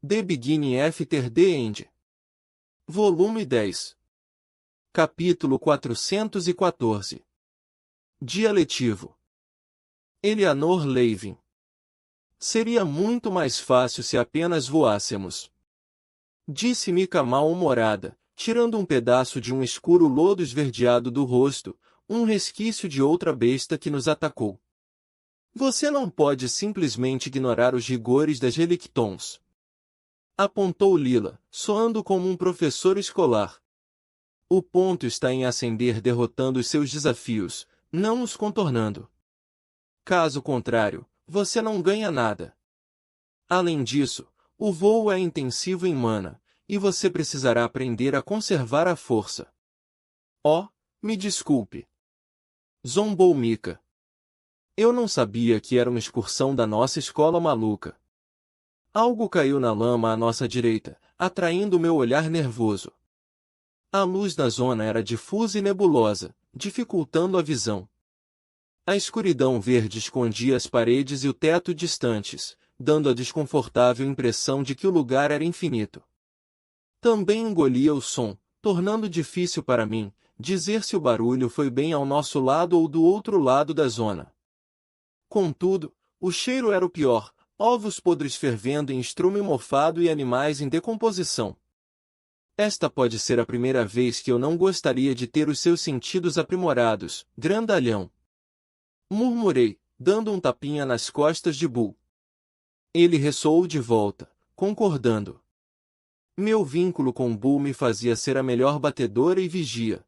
The Beginning After the End. Volume 10. Capítulo 414. Dia letivo. Eleanor Levin. Seria muito mais fácil se apenas voássemos. Disse Mika mal-humorada, tirando um pedaço de um escuro lodo esverdeado do rosto, um resquício de outra besta que nos atacou. Você não pode simplesmente ignorar os rigores das Relictons. Apontou Lila, soando como um professor escolar. O ponto está em ascender derrotando os seus desafios, não os contornando. Caso contrário, você não ganha nada. Além disso, o voo é intensivo em mana, e você precisará aprender a conservar a força. Oh, me desculpe. Zombou Mika. Eu não sabia que era uma excursão da nossa escola maluca. Algo caiu na lama à nossa direita, atraindo meu olhar nervoso. A luz da zona era difusa e nebulosa, dificultando a visão. A escuridão verde escondia as paredes e o teto distantes, dando a desconfortável impressão de que o lugar era infinito. Também engolia o som, tornando difícil para mim dizer se o barulho foi bem ao nosso lado ou do outro lado da zona. Contudo, o cheiro era o pior. Ovos podres fervendo em estrume mofado e animais em decomposição. Esta pode ser a primeira vez que eu não gostaria de ter os seus sentidos aprimorados, grandalhão. Murmurei, dando um tapinha nas costas de Bull. Ele ressoou de volta, concordando. Meu vínculo com Bull me fazia ser a melhor batedora e vigia.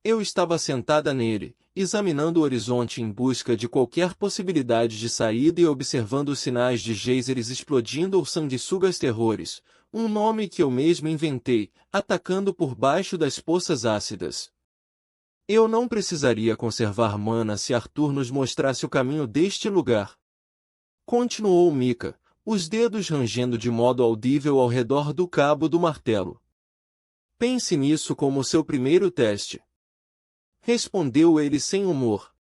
Eu estava sentada nele, examinando o horizonte em busca de qualquer possibilidade de saída e observando os sinais de geysers explodindo ou sanguessugas terrores, um nome que eu mesmo inventei, atacando por baixo das poças ácidas. Eu não precisaria conservar mana se Arthur nos mostrasse o caminho deste lugar. Continuou Mika, os dedos rangendo de modo audível ao redor do cabo do martelo. Pense nisso como seu primeiro teste. Respondeu ele sem humor.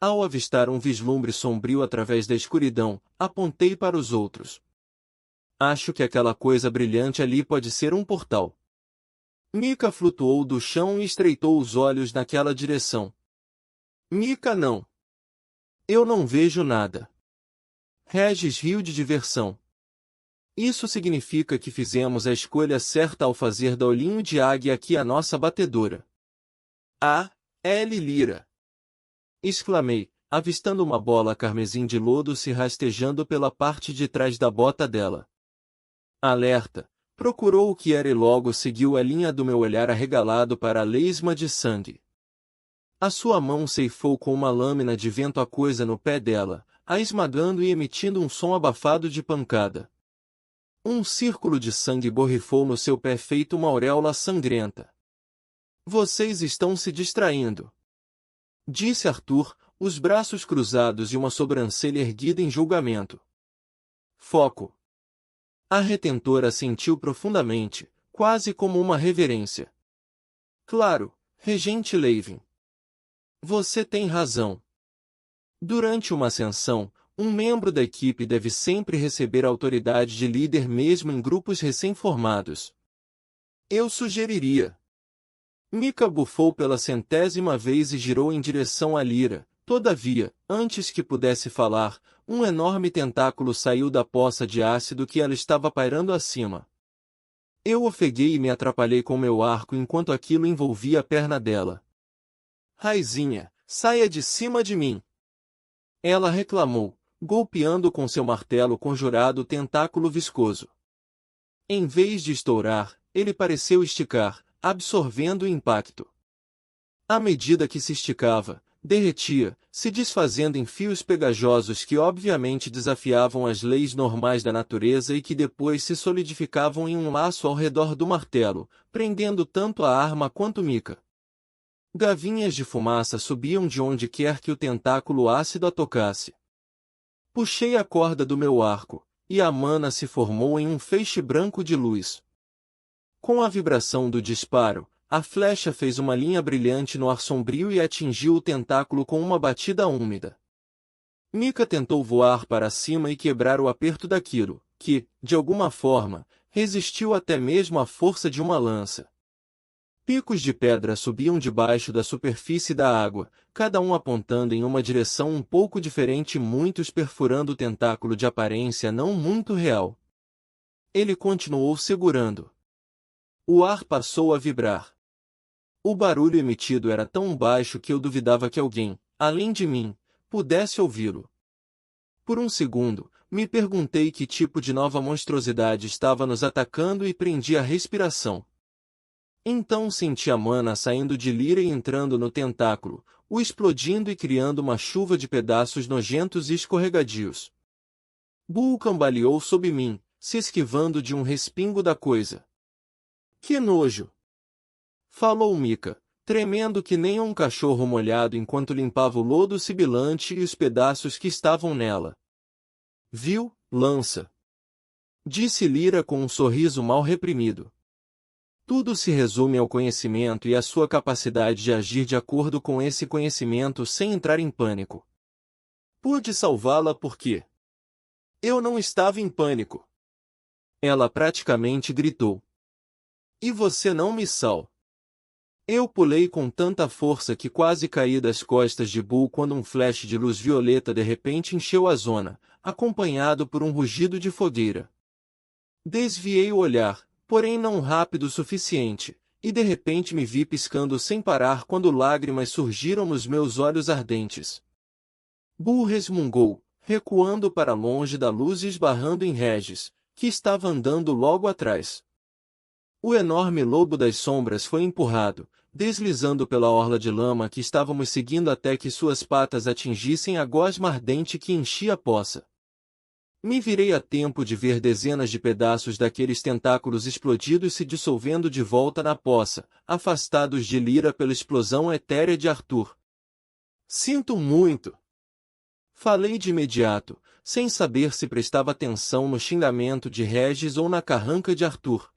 Ao avistar um vislumbre sombrio através da escuridão, apontei para os outros. Acho que aquela coisa brilhante ali pode ser um portal. Mika flutuou do chão e estreitou os olhos naquela direção. Mika não. Eu não vejo nada. Regis riu de diversão. Isso significa que fizemos a escolha certa ao fazer da olhinho de águia aqui a nossa batedora. Ah, L. Lira! Exclamei, avistando uma bola carmesim de lodo se rastejando pela parte de trás da bota dela. Alerta! Procurou o que era e logo seguiu a linha do meu olhar arregalado para a lesma de sangue. A sua mão ceifou com uma lâmina de vento a coisa no pé dela, a esmagando e emitindo um som abafado de pancada. Um círculo de sangue borrifou no seu pé feito uma auréola sangrenta. Vocês estão se distraindo. Disse Arthur, os braços cruzados e uma sobrancelha erguida em julgamento. Foco. A retentora sentiu profundamente, quase como uma reverência. Claro, Regente Levin. Você tem razão. Durante uma ascensão, um membro da equipe deve sempre receber a autoridade de líder mesmo em grupos recém-formados. Eu sugeriria. Mika bufou pela 100ª vez e girou em direção a Lira. Todavia, antes que pudesse falar, um enorme tentáculo saiu da poça de ácido que ela estava pairando acima. Eu ofeguei e me atrapalhei com meu arco enquanto aquilo envolvia a perna dela. Raizinha, saia de cima de mim! Ela reclamou, golpeando com seu martelo conjurado o tentáculo viscoso. Em vez de estourar, ele pareceu esticar, absorvendo o impacto. À medida que se esticava, derretia, se desfazendo em fios pegajosos que obviamente desafiavam as leis normais da natureza e que depois se solidificavam em um laço ao redor do martelo, prendendo tanto a arma quanto Mika. Gavinhas de fumaça subiam de onde quer que o tentáculo ácido a tocasse. Puxei a corda do meu arco, e a mana se formou em um feixe branco de luz. Com a vibração do disparo, a flecha fez uma linha brilhante no ar sombrio e atingiu o tentáculo com uma batida úmida. Mika tentou voar para cima e quebrar o aperto daquilo, que, de alguma forma, resistiu até mesmo à força de uma lança. Picos de pedra subiam debaixo da superfície da água, cada um apontando em uma direção um pouco diferente e muitos perfurando o tentáculo de aparência não muito real. Ele continuou segurando. O ar passou a vibrar. O barulho emitido era tão baixo que eu duvidava que alguém, além de mim, pudesse ouvi-lo. Por um segundo, me perguntei que tipo de nova monstruosidade estava nos atacando e prendi a respiração. Então senti a mana saindo de Lyra e entrando no tentáculo, o explodindo e criando uma chuva de pedaços nojentos e escorregadios. Bull cambaleou sob mim, se esquivando de um respingo da coisa. Que nojo! Falou Mika, tremendo que nem um cachorro molhado enquanto limpava o lodo sibilante e os pedaços que estavam nela. Viu, lança? Disse Lyra com um sorriso mal reprimido. Tudo se resume ao conhecimento e à sua capacidade de agir de acordo com esse conhecimento sem entrar em pânico. Pude salvá-la porque eu não estava em pânico. Ela praticamente gritou. E você não me sal. Eu pulei com tanta força que quase caí das costas de Bull quando um flash de luz violeta de repente encheu a zona, acompanhado por um rugido de fogueira. Desviei o olhar, porém não rápido o suficiente, e de repente me vi piscando sem parar quando lágrimas surgiram nos meus olhos ardentes. Bull resmungou, recuando para longe da luz e esbarrando em Regis, que estava andando logo atrás. O enorme lobo das sombras foi empurrado, deslizando pela orla de lama que estávamos seguindo até que suas patas atingissem a gosma ardente que enchia a poça. Me virei a tempo de ver dezenas de pedaços daqueles tentáculos explodidos se dissolvendo de volta na poça, afastados de Lyra pela explosão etérea de Arthur. Sinto muito! Falei de imediato, sem saber se prestava atenção no xingamento de Regis ou na carranca de Arthur.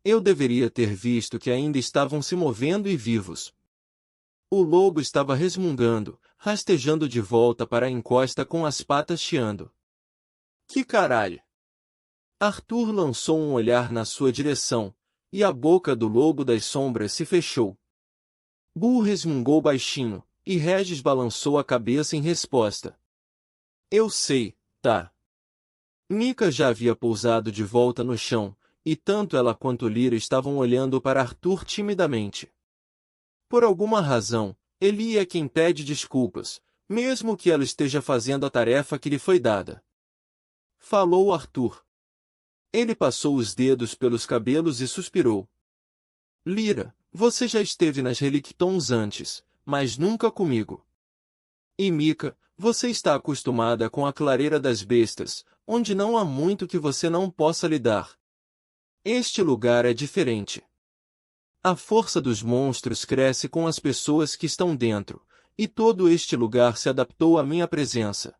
Eu deveria ter visto que ainda estavam se movendo e vivos. O lobo estava resmungando, rastejando de volta para a encosta com as patas chiando. Que caralho! Arthur lançou um olhar na sua direção, e a boca do lobo das sombras se fechou. Bull resmungou baixinho, e Regis balançou a cabeça em resposta. Eu sei, tá. Mika já havia pousado de volta no chão, e tanto ela quanto Lyra estavam olhando para Arthur timidamente. Por alguma razão, ele é quem pede desculpas, mesmo que ela esteja fazendo a tarefa que lhe foi dada. Falou Arthur. Ele passou os dedos pelos cabelos e suspirou. Lyra, você já esteve nas Relictons antes, mas nunca comigo. E Mika, você está acostumada com a clareira das bestas, onde não há muito que você não possa lidar. Este lugar é diferente. A força dos monstros cresce com as pessoas que estão dentro, e todo este lugar se adaptou à minha presença.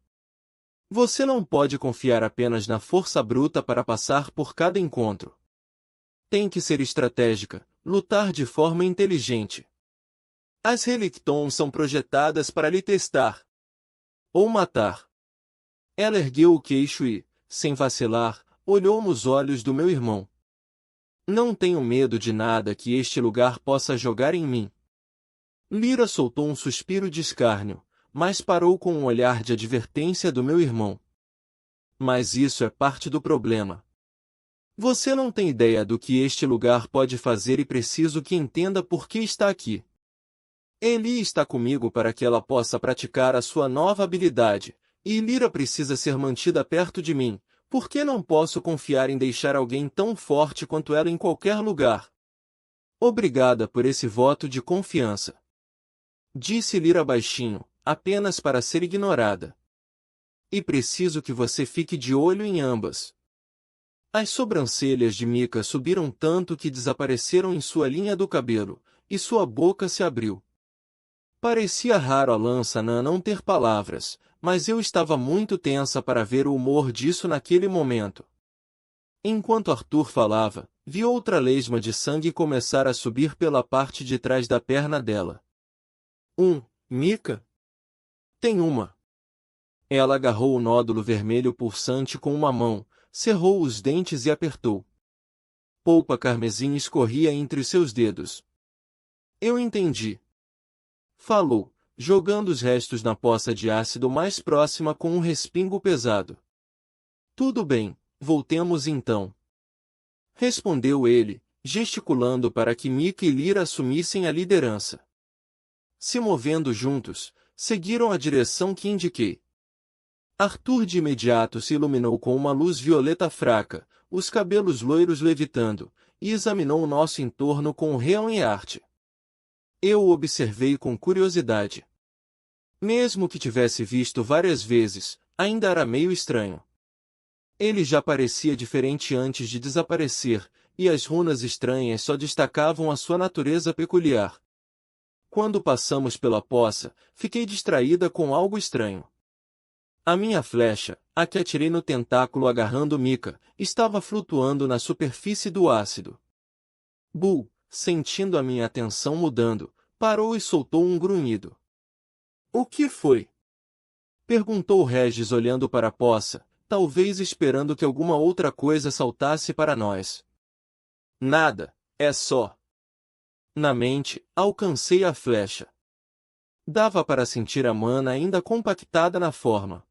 Você não pode confiar apenas na força bruta para passar por cada encontro. Tem que ser estratégica, lutar de forma inteligente. As Relictons são projetadas para lhe testar. Ou matar. Ela ergueu o queixo e, sem vacilar, olhou nos olhos do meu irmão. Não tenho medo de nada que este lugar possa jogar em mim. Lyra soltou um suspiro de escárnio, mas parou com um olhar de advertência do meu irmão. Mas isso é parte do problema. Você não tem ideia do que este lugar pode fazer e preciso que entenda por que está aqui. Eli está comigo para que ela possa praticar a sua nova habilidade, e Lyra precisa ser mantida perto de mim. Por que não posso confiar em deixar alguém tão forte quanto ela em qualquer lugar? Obrigada por esse voto de confiança. Disse Lyra baixinho, apenas para ser ignorada. E preciso que você fique de olho em ambas. As sobrancelhas de Mika subiram tanto que desapareceram em sua linha do cabelo, e sua boca se abriu. Parecia raro a lança-nã não ter palavras, mas eu estava muito tensa para ver o humor disso naquele momento. Enquanto Arthur falava, vi outra lesma de sangue começar a subir pela parte de trás da perna dela. Mika? Tem uma. Ela agarrou o nódulo vermelho pulsante com uma mão, cerrou os dentes e apertou. Polpa carmesim escorria entre os seus dedos. Eu entendi. Falou, jogando os restos na poça de ácido mais próxima com um respingo pesado. Tudo bem, voltemos então. Respondeu ele, gesticulando para que Mika e Lyra assumissem a liderança. Se movendo juntos, seguiram a direção que indiquei. Arthur de imediato se iluminou com uma luz violeta fraca, os cabelos loiros levitando, e examinou o nosso entorno com real em arte. Eu o observei com curiosidade. Mesmo que tivesse visto várias vezes, ainda era meio estranho. Ele já parecia diferente antes de desaparecer, e as runas estranhas só destacavam a sua natureza peculiar. Quando passamos pela poça, fiquei distraída com algo estranho. A minha flecha, a que atirei no tentáculo agarrando Mika, estava flutuando na superfície do ácido. Bull, sentindo a minha atenção mudando, parou e soltou um grunhido. O que foi? Perguntou Regis olhando para a poça, talvez esperando que alguma outra coisa saltasse para nós. Nada, é só. Na mente, alcancei a flecha. Dava para sentir a mana ainda compactada na forma.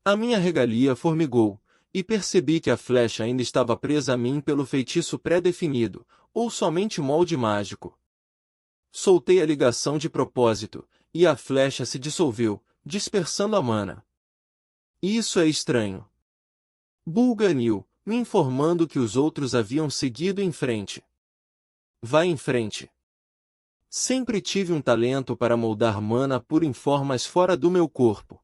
A minha regalia formigou, e percebi que a flecha ainda estava presa a mim pelo feitiço pré-definido, ou somente molde mágico. Soltei a ligação de propósito, e a flecha se dissolveu, dispersando a mana. Isso é estranho. Bull ganiu, me informando que os outros haviam seguido em frente. Vai em frente. Sempre tive um talento para moldar mana pura em formas fora do meu corpo.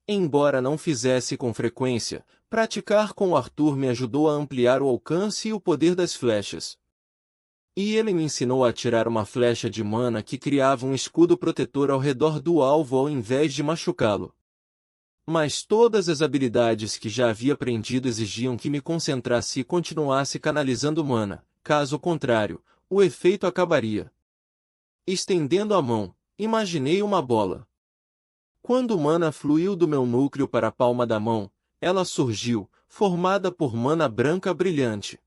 Embora não fizesse com frequência, praticar com Arthur me ajudou a ampliar o alcance e o poder das flechas. E ele me ensinou a atirar uma flecha de mana que criava um escudo protetor ao redor do alvo ao invés de machucá-lo. Mas todas as habilidades que já havia aprendido exigiam que me concentrasse e continuasse canalizando mana, caso contrário, o efeito acabaria. Estendendo a mão, imaginei uma bola. Quando mana fluiu do meu núcleo para a palma da mão, ela surgiu, formada por mana branca brilhante.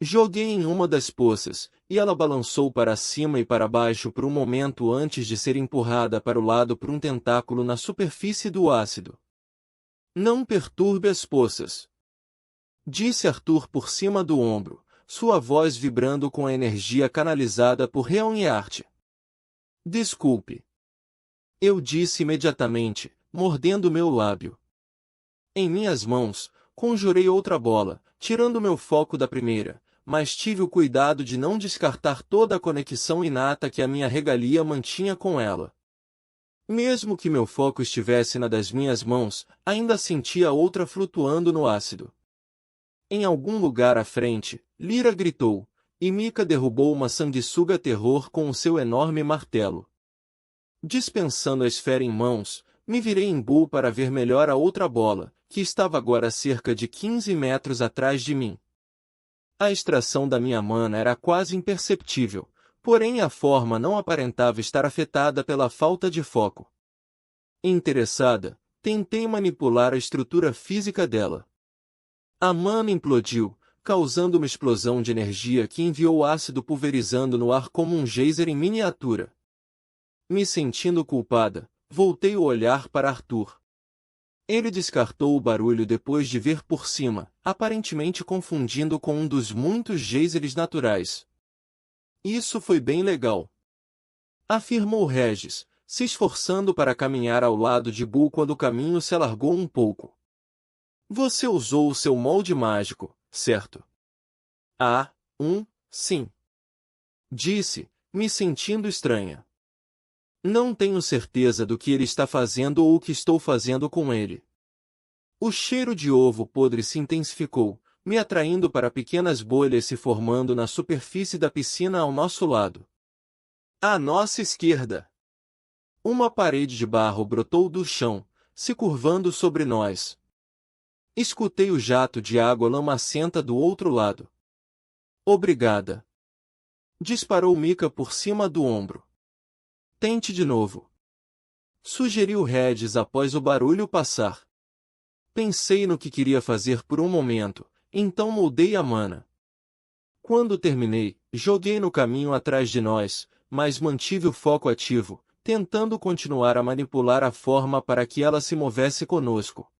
Joguei em uma das poças, e ela balançou para cima e para baixo por um momento antes de ser empurrada para o lado por um tentáculo na superfície do ácido. Não perturbe as poças, disse Arthur por cima do ombro, sua voz vibrando com a energia canalizada por Reonhart. Desculpe. Eu disse imediatamente, mordendo meu lábio. Em minhas mãos, conjurei outra bola, tirando meu foco da primeira, mas tive o cuidado de não descartar toda a conexão inata que a minha regalia mantinha com ela. Mesmo que meu foco estivesse na das minhas mãos, ainda sentia outra flutuando no ácido. Em algum lugar à frente, Lyra gritou, e Mika derrubou uma sanguessuga terror com o seu enorme martelo. Dispensando a esfera em mãos, me virei em Bull para ver melhor a outra bola, que estava agora a cerca de 15 metros atrás de mim. A extração da minha mana era quase imperceptível, porém a forma não aparentava estar afetada pela falta de foco. Interessada, tentei manipular a estrutura física dela. A mana implodiu, causando uma explosão de energia que enviou ácido pulverizando no ar como um geyser em miniatura. Me sentindo culpada, voltei o olhar para Arthur. Ele descartou o barulho depois de ver por cima, aparentemente confundindo com um dos muitos geysers naturais. Isso foi bem legal, afirmou Regis, se esforçando para caminhar ao lado de Bull quando o caminho se alargou um pouco. Você usou o seu molde mágico, certo? Ah, sim. Disse, me sentindo estranha. Não tenho certeza do que ele está fazendo ou o que estou fazendo com ele. O cheiro de ovo podre se intensificou, me atraindo para pequenas bolhas se formando na superfície da piscina ao nosso lado. À nossa esquerda. Uma parede de barro brotou do chão, se curvando sobre nós. Escutei o jato de água lamacenta do outro lado. Obrigada. Disparou Mika por cima do ombro. Tente de novo. Sugeriu Regis após o barulho passar. Pensei no que queria fazer por um momento, então moldei a mana. Quando terminei, joguei no caminho atrás de nós, mas mantive o foco ativo, tentando continuar a manipular a forma para que ela se movesse conosco.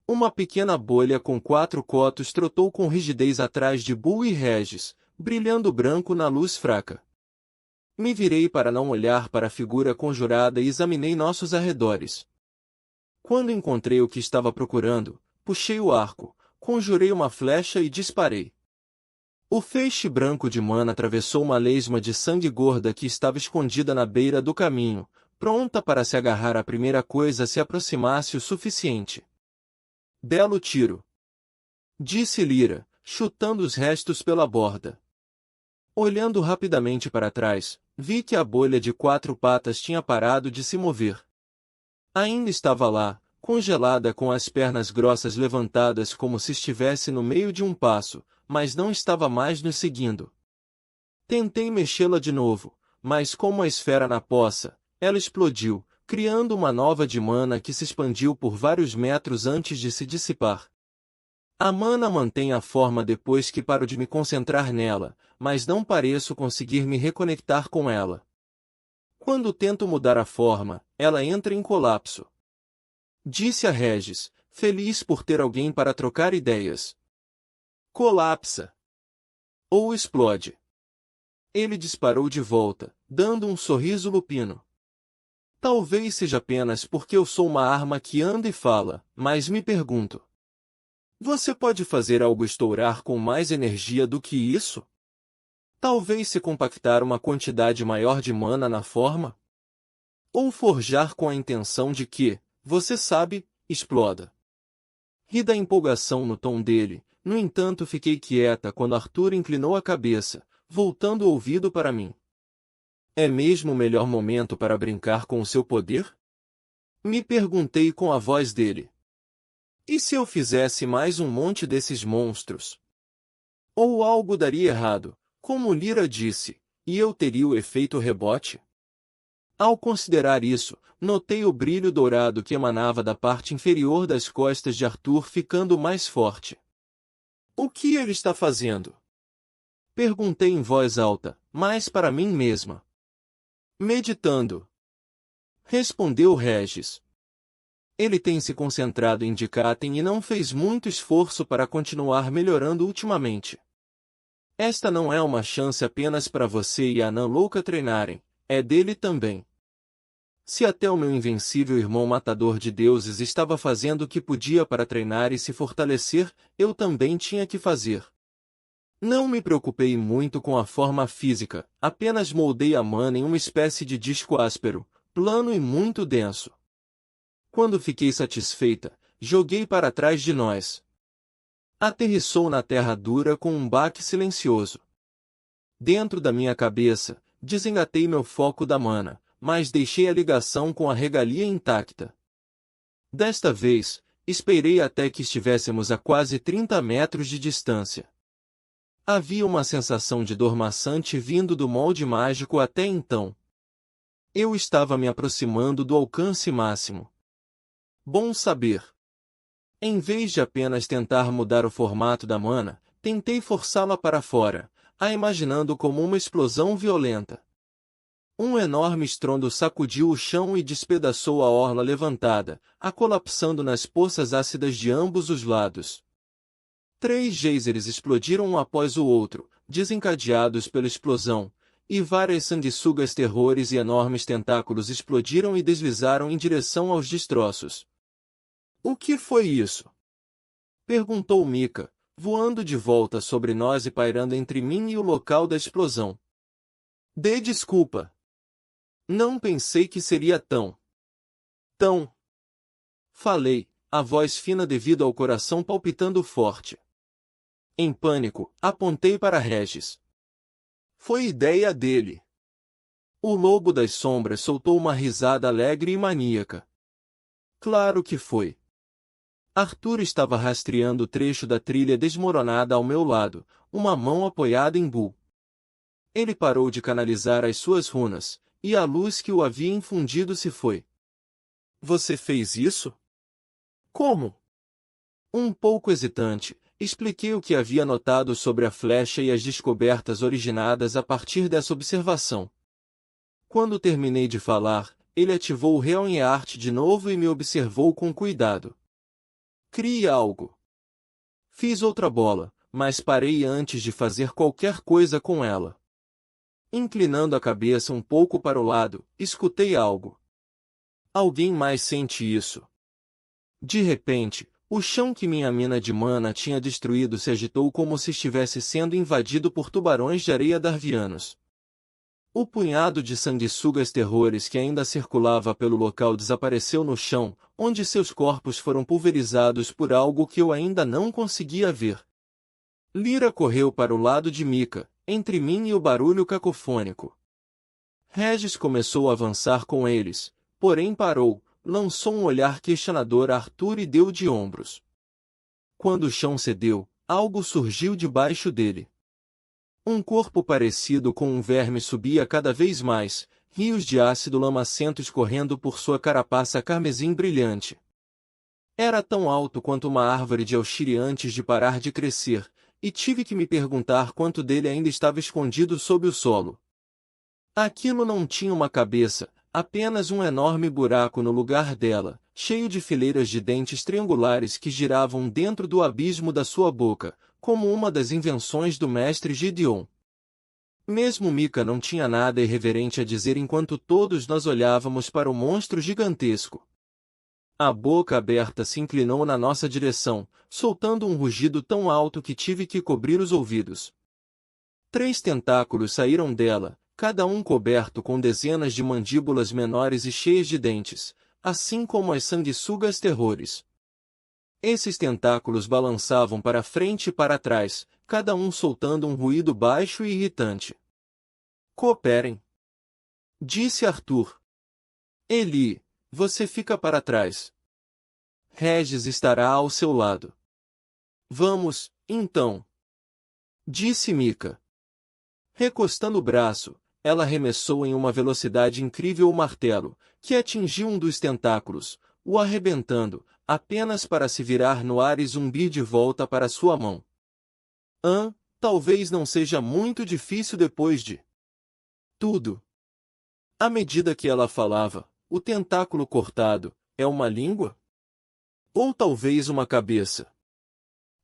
Uma pequena bolha com 4 cotos trotou com rigidez atrás de Bull e Regis, brilhando branco na luz fraca. Me virei para não olhar para a figura conjurada e examinei nossos arredores. Quando encontrei o que estava procurando, puxei o arco, conjurei uma flecha e disparei. O feixe branco de mana atravessou uma lesma de sangue gorda que estava escondida na beira do caminho, pronta para se agarrar à primeira coisa se aproximasse o suficiente. Belo tiro! Disse Lyra, chutando os restos pela borda. Olhando rapidamente para trás, vi que a bolha de 4 patas tinha parado de se mover. Ainda estava lá, congelada com as pernas grossas levantadas como se estivesse no meio de um passo, mas não estava mais nos seguindo. Tentei mexê-la de novo, mas como a esfera na poça, ela explodiu, criando uma nova de mana que se expandiu por vários metros antes de se dissipar. A mana mantém a forma depois que paro de me concentrar nela, mas não pareço conseguir me reconectar com ela. Quando tento mudar a forma, ela entra em colapso. Disse a Regis, feliz por ter alguém para trocar ideias. Colapsa. Ou explode. Ele disparou de volta, dando um sorriso lupino. Talvez seja apenas porque eu sou uma arma que anda e fala, mas me pergunto. Você pode fazer algo estourar com mais energia do que isso? Talvez se compactar uma quantidade maior de mana na forma? Ou forjar com a intenção de que, você sabe, exploda. Ri da empolgação no tom dele, no entanto fiquei quieta quando Arthur inclinou a cabeça, voltando o ouvido para mim. É mesmo o melhor momento para brincar com o seu poder? Me perguntei com a voz dele. E se eu fizesse mais um monte desses monstros? Ou algo daria errado, como Lyra disse, e eu teria o efeito rebote? Ao considerar isso, notei o brilho dourado que emanava da parte inferior das costas de Arthur ficando mais forte. O que ele está fazendo? Perguntei em voz alta, mas para mim mesma. Meditando. Respondeu Regis. Ele tem se concentrado em Dikaten e não fez muito esforço para continuar melhorando ultimamente. Esta não é uma chance apenas para você e a Anã Louca treinarem, é dele também. Se até o meu invencível irmão matador de deuses estava fazendo o que podia para treinar e se fortalecer, eu também tinha que fazer. Não me preocupei muito com a forma física, apenas moldei a mana em uma espécie de disco áspero, plano e muito denso. Quando fiquei satisfeita, joguei para trás de nós. Aterrissou na terra dura com um baque silencioso. Dentro da minha cabeça, desengatei meu foco da mana, mas deixei a ligação com a regalia intacta. Desta vez, esperei até que estivéssemos a quase 30 metros de distância. Havia uma sensação de dor maçante vindo do molde mágico até então. Eu estava me aproximando do alcance máximo. Bom saber. Em vez de apenas tentar mudar o formato da mana, tentei forçá-la para fora, a imaginando como uma explosão violenta. Um enorme estrondo sacudiu o chão e despedaçou a orla levantada, a colapsando nas poças ácidas de ambos os lados. 3 geysers explodiram um após o outro, desencadeados pela explosão, e várias sanguessugas terrores e enormes tentáculos explodiram e deslizaram em direção aos destroços. O que foi isso? Perguntou Mika, voando de volta sobre nós e pairando entre mim e o local da explosão. Dê desculpa. Não pensei que seria tão. Falei, a voz fina devido ao coração palpitando forte. Em pânico, apontei para Regis. Foi ideia dele. O lobo das sombras soltou uma risada alegre e maníaca. Claro que foi. Arthur estava rastreando o trecho da trilha desmoronada ao meu lado, uma mão apoiada em Bull. Ele parou de canalizar as suas runas, e a luz que o havia infundido se foi. Você fez isso? Como? Um pouco hesitante, expliquei o que havia notado sobre a flecha e as descobertas originadas a partir dessa observação. Quando terminei de falar, ele ativou o Realm Art de novo e me observou com cuidado. Crie algo. Fiz outra bola, mas parei antes de fazer qualquer coisa com ela. Inclinando a cabeça um pouco para o lado, escutei algo. Alguém mais sente isso? De repente, o chão que minha mina de mana tinha destruído se agitou como se estivesse sendo invadido por tubarões de areia darvianos. O punhado de sanguessugas terrores que ainda circulava pelo local desapareceu no chão, onde seus corpos foram pulverizados por algo que eu ainda não conseguia ver. Lyra correu para o lado de Mika, entre mim e o barulho cacofônico. Regis começou a avançar com eles, porém parou, lançou um olhar questionador a Arthur e deu de ombros. Quando o chão cedeu, algo surgiu debaixo dele. Um corpo parecido com um verme subia cada vez mais, rios de ácido lamacento escorrendo por sua carapaça carmesim brilhante. Era tão alto quanto uma árvore de Alshire antes de parar de crescer, e tive que me perguntar quanto dele ainda estava escondido sob o solo. Aquilo não tinha uma cabeça, apenas um enorme buraco no lugar dela, cheio de fileiras de dentes triangulares que giravam dentro do abismo da sua boca, como uma das invenções do mestre Gideon. Mesmo Mika não tinha nada irreverente a dizer enquanto todos nós olhávamos para o monstro gigantesco. A boca aberta se inclinou na nossa direção, soltando um rugido tão alto que tive que cobrir os ouvidos. 3 tentáculos saíram dela, cada um coberto com dezenas de mandíbulas menores e cheias de dentes, assim como as sanguessugas terrores. Esses tentáculos balançavam para frente e para trás, cada um soltando um ruído baixo e irritante. Cooperem, disse Arthur. Eli, você fica para trás. Regis estará ao seu lado. Vamos, então, disse Mika. Recostando o braço, ela arremessou em uma velocidade incrível o martelo, que atingiu um dos tentáculos, o arrebentando, apenas para se virar no ar e zumbir de volta para sua mão. Talvez não seja muito difícil depois de tudo. À medida que ela falava, o tentáculo cortado, é uma língua? Ou talvez uma cabeça?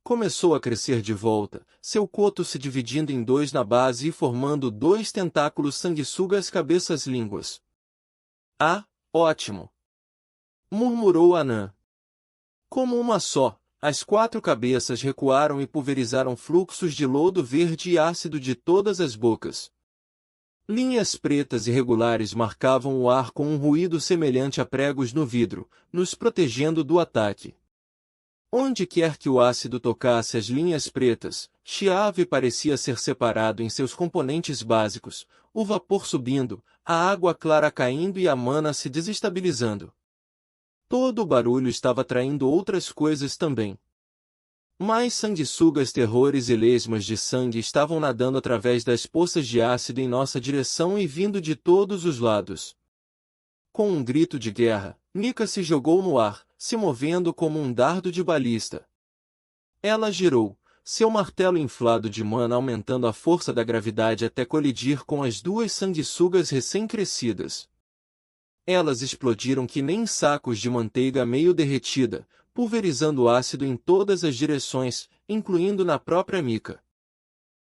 Começou a crescer de volta, seu coto se dividindo em 2 na base e formando 2 tentáculos sanguessugas cabeças-línguas. Ah, ótimo! Murmurou Anã. Como uma só, as 4 cabeças recuaram e pulverizaram fluxos de lodo verde e ácido de todas as bocas. Linhas pretas irregulares marcavam o ar com um ruído semelhante a pregos no vidro, nos protegendo do ataque. Onde quer que o ácido tocasse as linhas pretas, chiava e parecia ser separado em seus componentes básicos, o vapor subindo, a água clara caindo e a mana se desestabilizando. Todo o barulho estava atraindo outras coisas também. Mais sanguessugas terrores e lesmas de sangue estavam nadando através das poças de ácido em nossa direção e vindo de todos os lados. Com um grito de guerra, Mika se jogou no ar, se movendo como um dardo de balista. Ela girou, seu martelo inflado de mana aumentando a força da gravidade até colidir com as 2 sanguessugas recém-crescidas. Elas explodiram que nem sacos de manteiga meio derretida, pulverizando ácido em todas as direções, incluindo na própria Mika.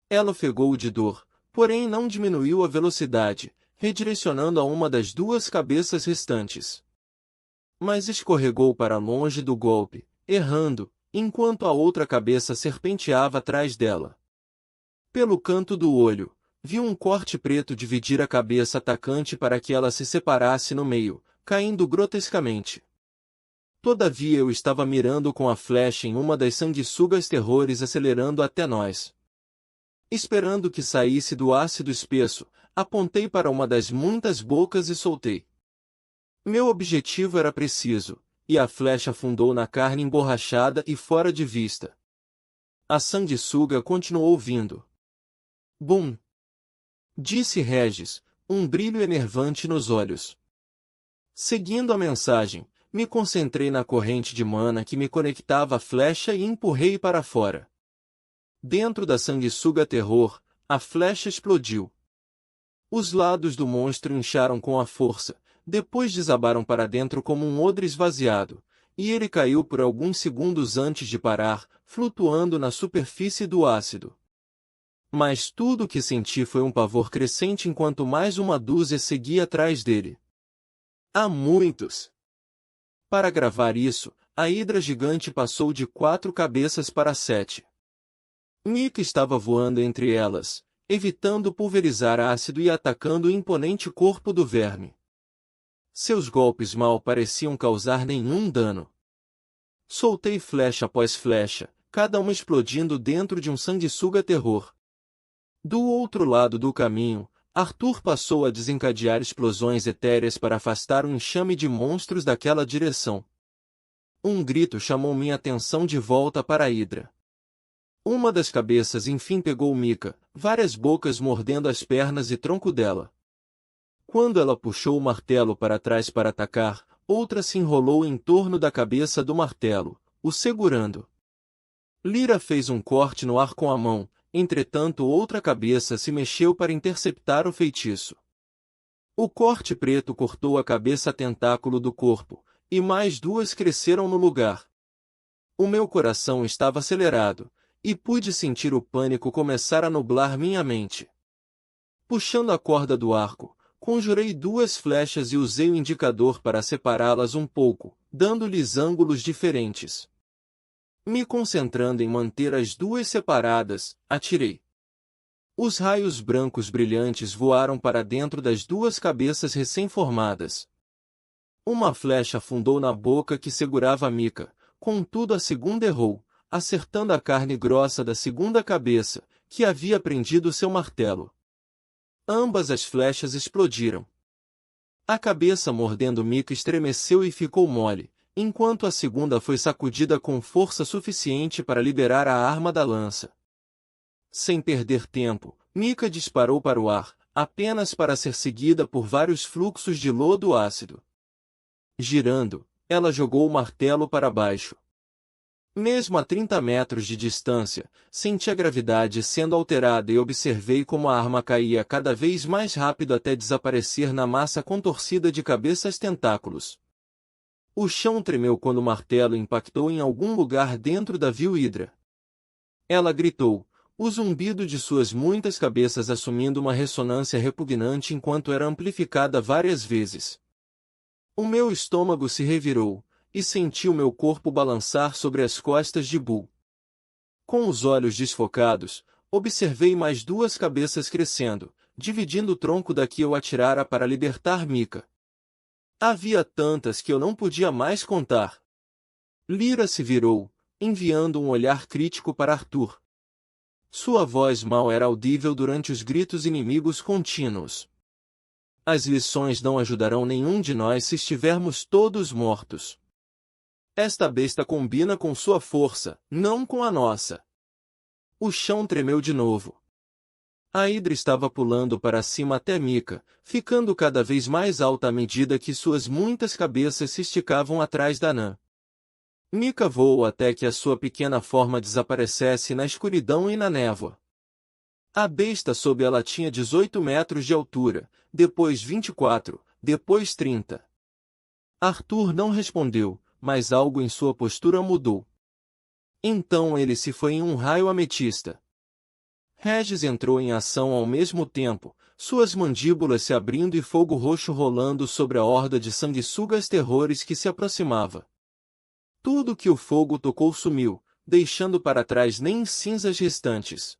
Ela ofegou de dor, porém não diminuiu a velocidade, redirecionando a uma das 2 cabeças restantes. Mas escorregou para longe do golpe, errando, enquanto a outra cabeça serpenteava atrás dela. Pelo canto do olho, viu um corte preto dividir a cabeça atacante para que ela se separasse no meio, caindo grotescamente. Todavia eu estava mirando com a flecha em uma das sanguessugas terrores acelerando até nós. Esperando que saísse do ácido espesso, apontei para uma das muitas bocas e soltei. Meu objetivo era preciso, e a flecha afundou na carne emborrachada e fora de vista. A sanguessuga continuou vindo. Bum! Disse Regis, um brilho enervante nos olhos. Seguindo a mensagem, me concentrei na corrente de mana que me conectava à flecha e empurrei para fora. Dentro da sanguessuga terror, a flecha explodiu. Os lados do monstro incharam com a força, depois desabaram para dentro como um odre esvaziado, e ele caiu por alguns segundos antes de parar, flutuando na superfície do ácido. Mas tudo o que senti foi um pavor crescente enquanto mais uma dúzia seguia atrás dele. Há muitos! Para gravar isso, a hidra gigante passou de 4 cabeças para 7. Mika estava voando entre elas, evitando pulverizar ácido e atacando o imponente corpo do verme. Seus golpes mal pareciam causar nenhum dano. Soltei flecha após flecha, cada uma explodindo dentro de um sanguessuga terror. Do outro lado do caminho, Arthur passou a desencadear explosões etéreas para afastar um enxame de monstros daquela direção. Um grito chamou minha atenção de volta para a hidra. Uma das cabeças enfim pegou Mika, várias bocas mordendo as pernas e tronco dela. Quando ela puxou o martelo para trás para atacar, outra se enrolou em torno da cabeça do martelo, o segurando. Lyra fez um corte no ar com a mão, entretanto outra cabeça se mexeu para interceptar o feitiço. O corte preto cortou a cabeça tentáculo do corpo, e mais 2 cresceram no lugar. O meu coração estava acelerado, e pude sentir o pânico começar a nublar minha mente. Puxando a corda do arco, conjurei 2 flechas e usei o indicador para separá-las um pouco, dando-lhes ângulos diferentes. Me concentrando em manter as 2 separadas, atirei. Os raios brancos brilhantes voaram para dentro das 2 cabeças recém-formadas. Uma flecha afundou na boca que segurava Mika, contudo a segunda errou, acertando a carne grossa da segunda cabeça, que havia prendido seu martelo. Ambas as flechas explodiram. A cabeça mordendo Mika estremeceu e ficou mole, enquanto a segunda foi sacudida com força suficiente para liberar a arma da lança. Sem perder tempo, Mika disparou para o ar, apenas para ser seguida por vários fluxos de lodo ácido. Girando, ela jogou o martelo para baixo. Mesmo a 30 metros de distância, senti a gravidade sendo alterada e observei como a arma caía cada vez mais rápido até desaparecer na massa contorcida de cabeças tentáculos. O chão tremeu quando o martelo impactou em algum lugar dentro da vil hidra. Ela gritou, o zumbido de suas muitas cabeças assumindo uma ressonância repugnante enquanto era amplificada várias vezes. O meu estômago se revirou, e senti o meu corpo balançar sobre as costas de Bull. Com os olhos desfocados, observei mais 2 cabeças crescendo, dividindo o tronco da que eu atirara para libertar Mika. Havia tantas que eu não podia mais contar. Lyra se virou, enviando um olhar crítico para Arthur. Sua voz mal era audível durante os gritos inimigos contínuos. As lições não ajudarão nenhum de nós se estivermos todos mortos. Esta besta combina com sua força, não com a nossa. O chão tremeu de novo. A hidra estava pulando para cima até Mika, ficando cada vez mais alta à medida que suas muitas cabeças se esticavam atrás da anã. Mika voou até que a sua pequena forma desaparecesse na escuridão e na névoa. A besta sob ela tinha 18 metros de altura, depois 24, depois 30. Arthur não respondeu, mas algo em sua postura mudou. Então ele se foi em um raio ametista. Regis entrou em ação ao mesmo tempo, suas mandíbulas se abrindo e fogo roxo rolando sobre a horda de sanguessugas terrores que se aproximava. Tudo que o fogo tocou sumiu, deixando para trás nem cinzas restantes.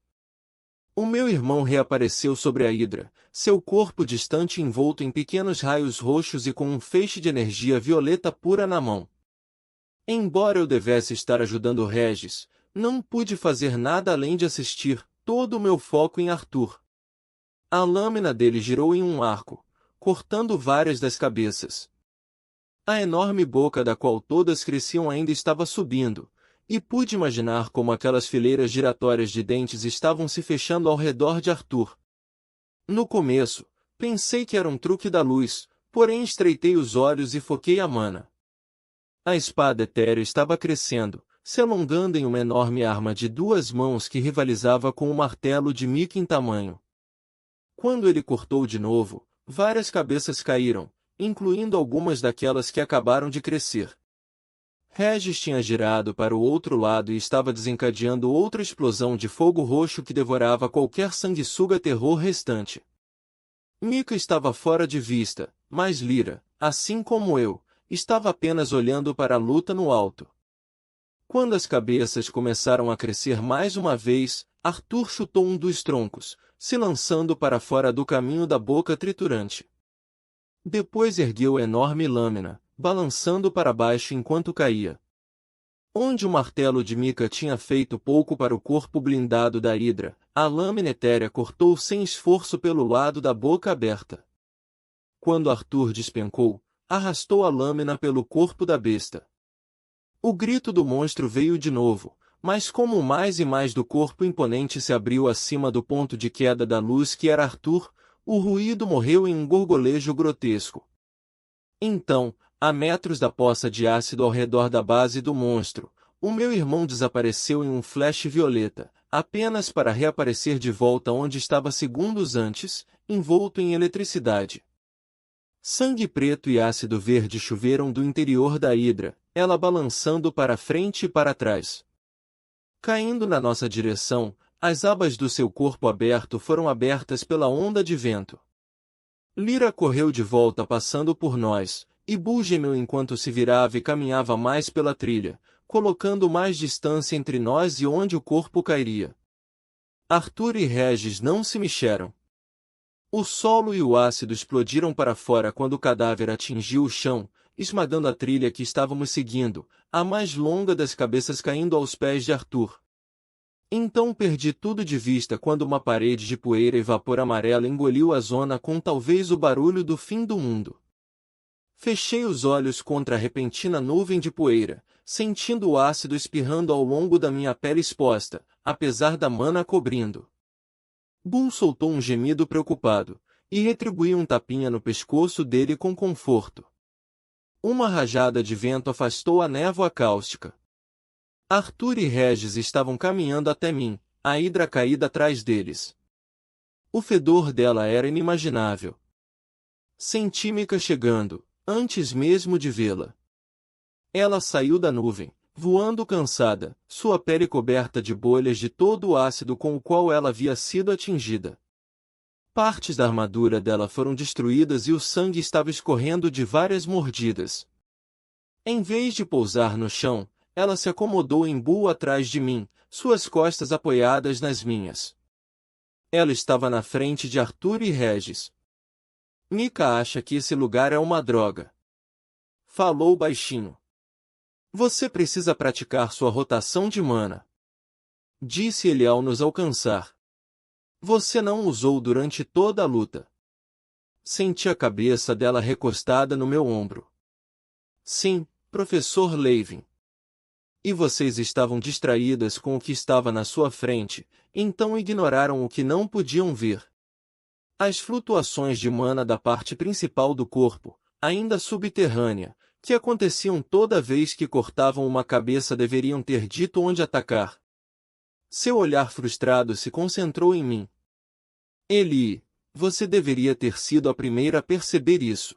O meu irmão reapareceu sobre a hidra, seu corpo distante envolto em pequenos raios roxos e com um feixe de energia violeta pura na mão. Embora eu devesse estar ajudando Regis, não pude fazer nada além de assistir, todo o meu foco em Arthur. A lâmina dele girou em um arco, cortando várias das cabeças. A enorme boca da qual todas cresciam ainda estava subindo, e pude imaginar como aquelas fileiras giratórias de dentes estavam se fechando ao redor de Arthur. No começo, pensei que era um truque da luz, porém estreitei os olhos e foquei a mana. A espada etérea estava crescendo, se alongando em uma enorme arma de 2 mãos que rivalizava com o martelo de Mika em tamanho. Quando ele cortou de novo, várias cabeças caíram, incluindo algumas daquelas que acabaram de crescer. Regis tinha girado para o outro lado e estava desencadeando outra explosão de fogo roxo que devorava qualquer sanguessuga terror restante. Mika estava fora de vista, mas Lyra, assim como eu, estava apenas olhando para a luta no alto. Quando as cabeças começaram a crescer mais uma vez, Arthur chutou um dos troncos, se lançando para fora do caminho da boca triturante. Depois ergueu a enorme lâmina, balançando para baixo enquanto caía. Onde o martelo de Mika tinha feito pouco para o corpo blindado da Hidra, a lâmina etérea cortou sem esforço pelo lado da boca aberta. Quando Arthur despencou, arrastou a lâmina pelo corpo da besta. O grito do monstro veio de novo, mas como mais e mais do corpo imponente se abriu acima do ponto de queda da luz que era Arthur, o ruído morreu em um gorgolejo grotesco. Então, a metros da poça de ácido ao redor da base do monstro, o meu irmão desapareceu em um flash violeta, apenas para reaparecer de volta onde estava segundos antes, envolto em eletricidade. Sangue preto e ácido verde choveram do interior da Hidra, ela balançando para frente e para trás. Caindo na nossa direção, as abas do seu corpo aberto foram abertas pela onda de vento. Lyra correu de volta passando por nós, e Bull gemeu enquanto se virava e caminhava mais pela trilha, colocando mais distância entre nós e onde o corpo cairia. Arthur e Regis não se mexeram. O solo e o ácido explodiram para fora quando o cadáver atingiu o chão, esmagando a trilha que estávamos seguindo, a mais longa das cabeças caindo aos pés de Arthur. Então perdi tudo de vista quando uma parede de poeira e vapor amarelo engoliu a zona com talvez o barulho do fim do mundo. Fechei os olhos contra a repentina nuvem de poeira, sentindo o ácido espirrando ao longo da minha pele exposta, apesar da mana cobrindo. Bull soltou um gemido preocupado, e retribuiu um tapinha no pescoço dele com conforto. Uma rajada de vento afastou a névoa cáustica. Arthur e Regis estavam caminhando até mim, a Hidra caída atrás deles. O fedor dela era inimaginável. Senti Mika chegando, antes mesmo de vê-la. Ela saiu da nuvem, voando cansada, sua pele coberta de bolhas de todo o ácido com o qual ela havia sido atingida. Partes da armadura dela foram destruídas e o sangue estava escorrendo de várias mordidas. Em vez de pousar no chão, ela se acomodou em Bull atrás de mim, suas costas apoiadas nas minhas. Ela estava na frente de Arthur e Regis. Mika acha que esse lugar é uma droga. Falou baixinho. Você precisa praticar sua rotação de mana. Disse ele ao nos alcançar. Você não usou durante toda a luta. Senti a cabeça dela recostada no meu ombro. Sim, professor Levin. E vocês estavam distraídas com o que estava na sua frente, então ignoraram o que não podiam ver. As flutuações de mana da parte principal do corpo, ainda subterrânea, que aconteciam toda vez que cortavam uma cabeça deveriam ter dito onde atacar. Seu olhar frustrado se concentrou em mim. Eli, você deveria ter sido a primeira a perceber isso.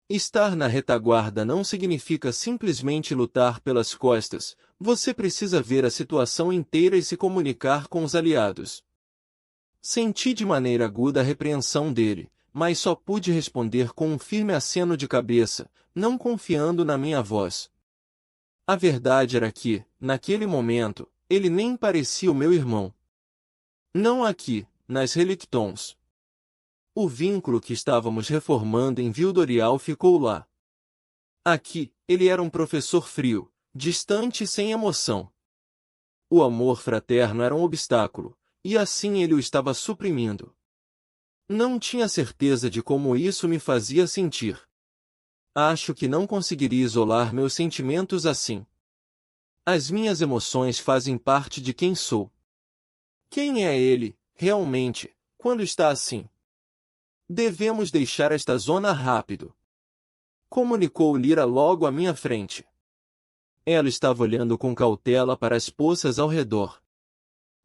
Estar na retaguarda não significa simplesmente lutar pelas costas, você precisa ver a situação inteira e se comunicar com os aliados. Senti de maneira aguda a repreensão dele, mas só pude responder com um firme aceno de cabeça, não confiando na minha voz. A verdade era que, naquele momento, ele nem parecia o meu irmão. Não aqui, nas Relictons. O vínculo que estávamos reformando em Vildorial ficou lá. Aqui, ele era um professor frio, distante e sem emoção. O amor fraterno era um obstáculo, e assim ele o estava suprimindo. Não tinha certeza de como isso me fazia sentir. Acho que não conseguiria isolar meus sentimentos assim. As minhas emoções fazem parte de quem sou. Quem é ele, realmente, quando está assim? Devemos deixar esta zona rápido. Comunicou Lyra logo à minha frente. Ela estava olhando com cautela para as poças ao redor.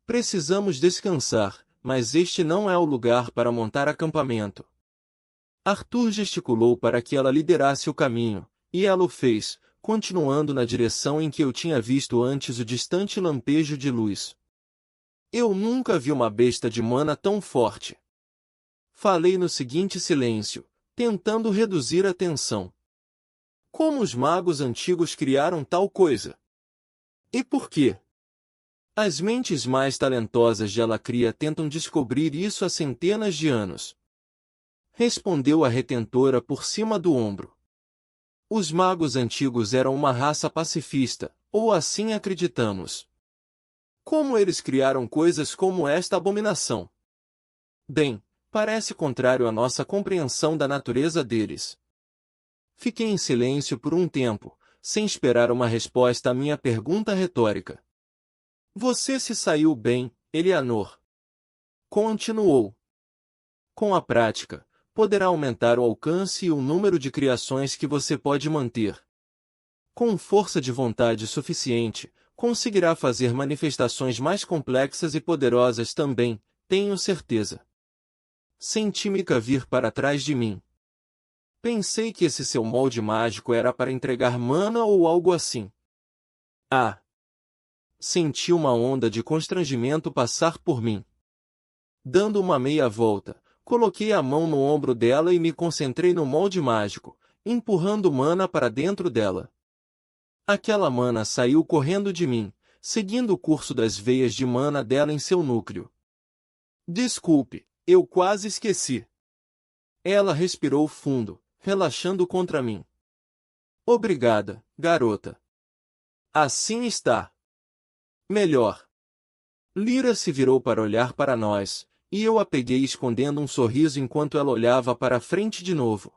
Precisamos descansar, mas este não é o lugar para montar acampamento. Arthur gesticulou para que ela liderasse o caminho, e ela o fez, continuando na direção em que eu tinha visto antes o distante lampejo de luz. Eu nunca vi uma besta de mana tão forte. Falei no seguinte silêncio, tentando reduzir a tensão. Como os magos antigos criaram tal coisa? E por quê? As mentes mais talentosas de Alacria tentam descobrir isso há centenas de anos. Respondeu a retentora por cima do ombro. Os magos antigos eram uma raça pacifista, ou assim acreditamos. Como eles criaram coisas como esta abominação? Bem, parece contrário à nossa compreensão da natureza deles. Fiquei em silêncio por um tempo, sem esperar uma resposta à minha pergunta retórica. Você se saiu bem, Eleanor. Continuou. Com a prática, poderá aumentar o alcance e o número de criações que você pode manter. Com força de vontade suficiente, conseguirá fazer manifestações mais complexas e poderosas também, tenho certeza. Senti Mika vir para trás de mim. Pensei que esse seu molde mágico era para entregar mana ou algo assim. Ah! Senti uma onda de constrangimento passar por mim. Dando uma meia volta, coloquei a mão no ombro dela e me concentrei no molde mágico, empurrando mana para dentro dela. Aquela mana saiu correndo de mim, seguindo o curso das veias de mana dela em seu núcleo. Desculpe, eu quase esqueci. Ela respirou fundo, relaxando contra mim. Obrigada, garota. Assim está. Melhor. Lyra se virou para olhar para nós, e eu a peguei escondendo um sorriso enquanto ela olhava para a frente de novo.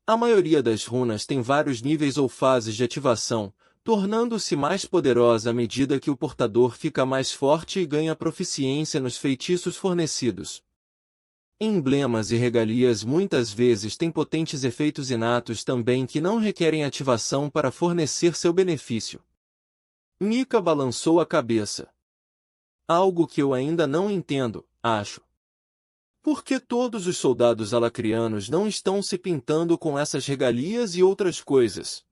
A maioria das runas tem vários níveis ou fases de ativação, tornando-se mais poderosa à medida que o portador fica mais forte e ganha proficiência nos feitiços fornecidos. Emblemas e regalias muitas vezes têm potentes efeitos inatos também que não requerem ativação para fornecer seu benefício. Mika balançou a cabeça. Algo que eu ainda não entendo, acho. Por que todos os soldados alacrianos não estão se pintando com essas regalias e outras coisas?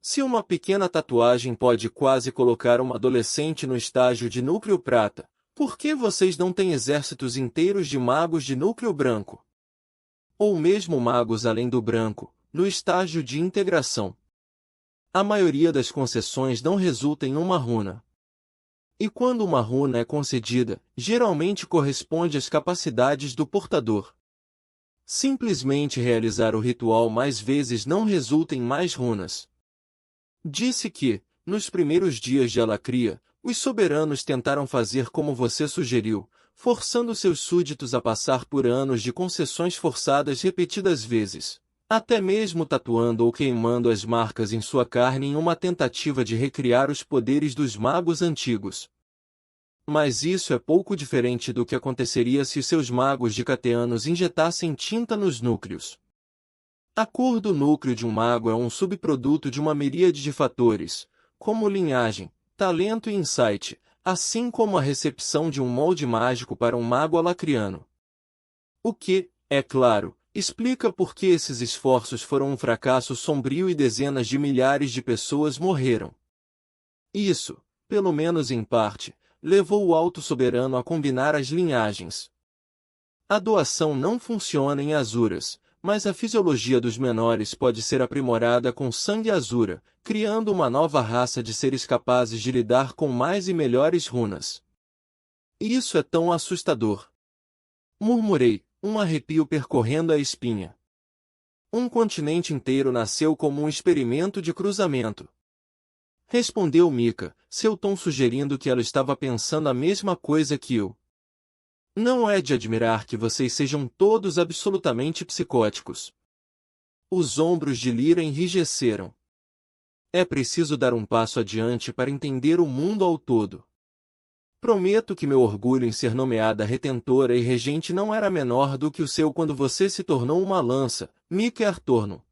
Se uma pequena tatuagem pode quase colocar uma adolescente no estágio de núcleo prata, por que vocês não têm exércitos inteiros de magos de núcleo branco? Ou mesmo magos além do branco, no estágio de integração? A maioria das concessões não resulta em uma runa. E quando uma runa é concedida, geralmente corresponde às capacidades do portador. Simplesmente realizar o ritual mais vezes não resulta em mais runas. Disse que, nos primeiros dias de Alacria, os soberanos tentaram fazer como você sugeriu, forçando seus súditos a passar por anos de concessões forçadas repetidas vezes, até mesmo tatuando ou queimando as marcas em sua carne em uma tentativa de recriar os poderes dos magos antigos. Mas isso é pouco diferente do que aconteceria se seus magos dicateanos injetassem tinta nos núcleos. A cor do núcleo de um mago é um subproduto de uma miríade de fatores, como linhagem, talento e insight, assim como a recepção de um molde mágico para um mago alacriano. O que, é claro, explica por que esses esforços foram um fracasso sombrio e dezenas de milhares de pessoas morreram. Isso, pelo menos em parte, levou o Alto Soberano a combinar as linhagens. A doação não funciona em Azuras, mas a fisiologia dos menores pode ser aprimorada com sangue Azura, criando uma nova raça de seres capazes de lidar com mais e melhores runas. Isso é tão assustador. Murmurei, um arrepio percorrendo a espinha. Um continente inteiro nasceu como um experimento de cruzamento. Respondeu Mika, seu tom sugerindo que ela estava pensando a mesma coisa que eu. Não é de admirar que vocês sejam todos absolutamente psicóticos. Os ombros de Lyra enrijeceram. É preciso dar um passo adiante para entender o mundo ao todo. Prometo que meu orgulho em ser nomeada retentora e regente não era menor do que o seu quando você se tornou uma lança, Mika Artorno.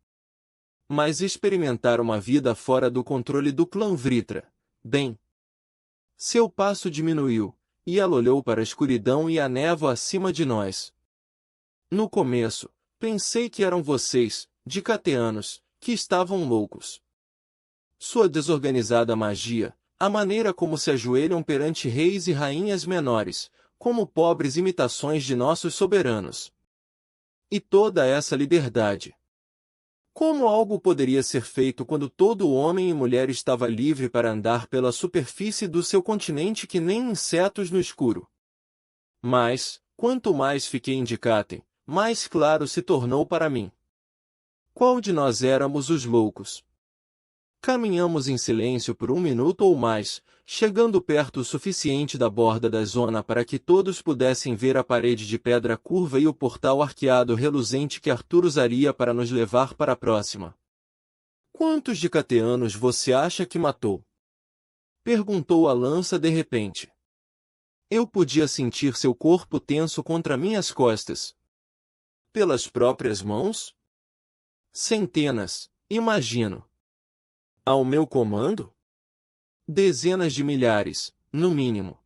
mas experimentar uma vida fora do controle do clã Vritra. Bem, seu passo diminuiu, e ela olhou para a escuridão e a névoa acima de nós. No começo, pensei que eram vocês, Dicateanos, que estavam loucos. Sua desorganizada magia, a maneira como se ajoelham perante reis e rainhas menores, como pobres imitações de nossos soberanos. E toda essa liberdade. Como algo poderia ser feito quando todo homem e mulher estava livre para andar pela superfície do seu continente que nem insetos no escuro? Mas, quanto mais fiquei em Dicatem, mais claro se tornou para mim. Qual de nós éramos os loucos? Caminhamos em silêncio por 1 minuto ou mais, chegando perto o suficiente da borda da zona para que todos pudessem ver a parede de pedra curva e o portal arqueado reluzente que Arthur usaria para nos levar para a próxima. Quantos Dicateanos você acha que matou? Perguntou a lança de repente. Eu podia sentir seu corpo tenso contra minhas costas. Pelas próprias mãos? Centenas, imagino. Ao meu comando? Dezenas de milhares, no mínimo.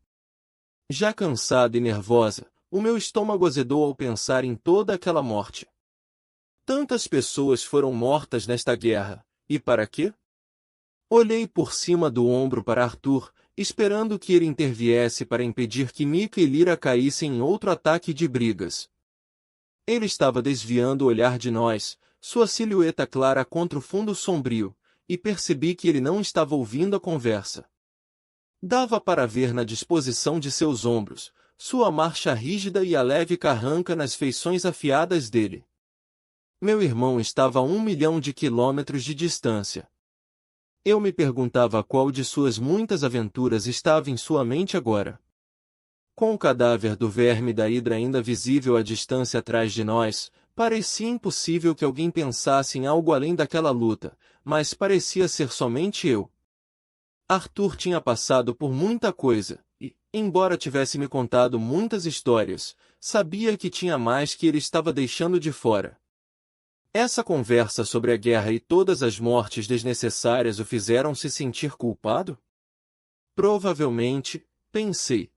Já cansada e nervosa, o meu estômago azedou ao pensar em toda aquela morte. Tantas pessoas foram mortas nesta guerra, e para quê? Olhei por cima do ombro para Arthur, esperando que ele interviesse para impedir que Mika e Lyra caíssem em outro ataque de brigas. Ele estava desviando o olhar de nós, sua silhueta clara contra o fundo sombrio, e percebi que ele não estava ouvindo a conversa. Dava para ver na disposição de seus ombros, sua marcha rígida e a leve carranca nas feições afiadas dele. Meu irmão estava a 1 milhão de quilômetros de distância. Eu me perguntava qual de suas muitas aventuras estava em sua mente agora. Com o cadáver do verme da hidra ainda visível à distância atrás de nós, parecia impossível que alguém pensasse em algo além daquela luta, mas parecia ser somente eu. Arthur tinha passado por muita coisa, e, embora tivesse me contado muitas histórias, sabia que tinha mais que ele estava deixando de fora. Essa conversa sobre a guerra e todas as mortes desnecessárias o fizeram se sentir culpado? Provavelmente, pensei.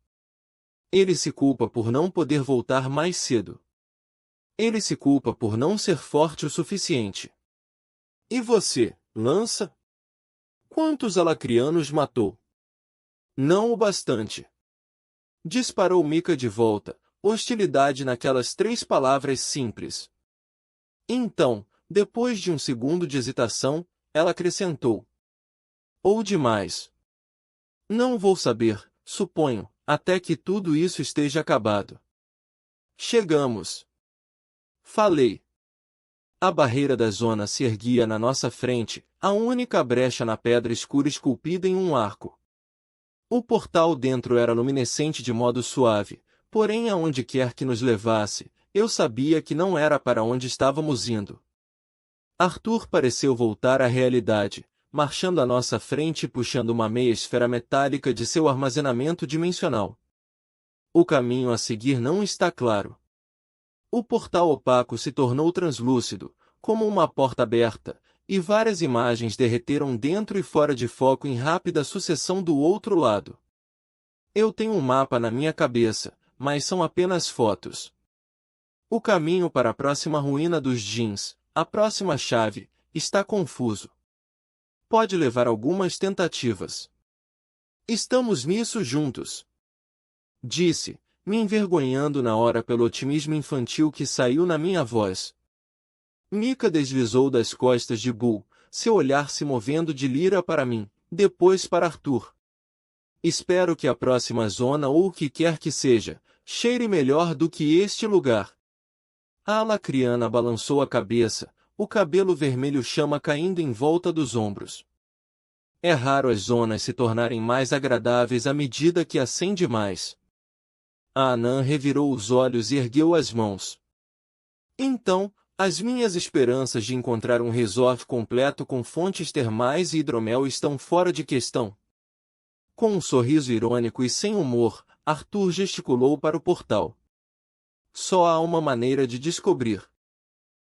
Ele se culpa por não poder voltar mais cedo. Ele se culpa por não ser forte o suficiente. E você, lança? Quantos alacrianos matou? Não o bastante. Disparou Mika de volta, hostilidade naquelas 3 palavras simples. Então, depois de um segundo de hesitação, ela acrescentou. Ou demais. Não vou saber, suponho, até que tudo isso esteja acabado. Chegamos. Falei. A barreira da zona se erguia na nossa frente, a única brecha na pedra escura esculpida em um arco. O portal dentro era luminescente de modo suave, porém aonde quer que nos levasse, eu sabia que não era para onde estávamos indo. Arthur pareceu voltar à realidade, marchando à nossa frente e puxando uma meia esfera metálica de seu armazenamento dimensional. O caminho a seguir não está claro. O portal opaco se tornou translúcido, como uma porta aberta, e várias imagens derreteram dentro e fora de foco em rápida sucessão do outro lado. Eu tenho um mapa na minha cabeça, mas são apenas fotos. O caminho para a próxima ruína dos Djinns, a próxima chave, está confuso. Pode levar algumas tentativas. Estamos nisso juntos. Disse, me envergonhando na hora pelo otimismo infantil que saiu na minha voz. Mika deslizou das costas de Bull, seu olhar se movendo de Lyra para mim, depois para Arthur. Espero que a próxima zona ou o que quer que seja, cheire melhor do que este lugar. A alacriana balançou a cabeça, o cabelo vermelho chama caindo em volta dos ombros. É raro as zonas se tornarem mais agradáveis à medida que acende mais. A anã revirou os olhos e ergueu as mãos. Então, as minhas esperanças de encontrar um resort completo com fontes termais e hidromel estão fora de questão. Com um sorriso irônico e sem humor, Arthur gesticulou para o portal. Só há uma maneira de descobrir.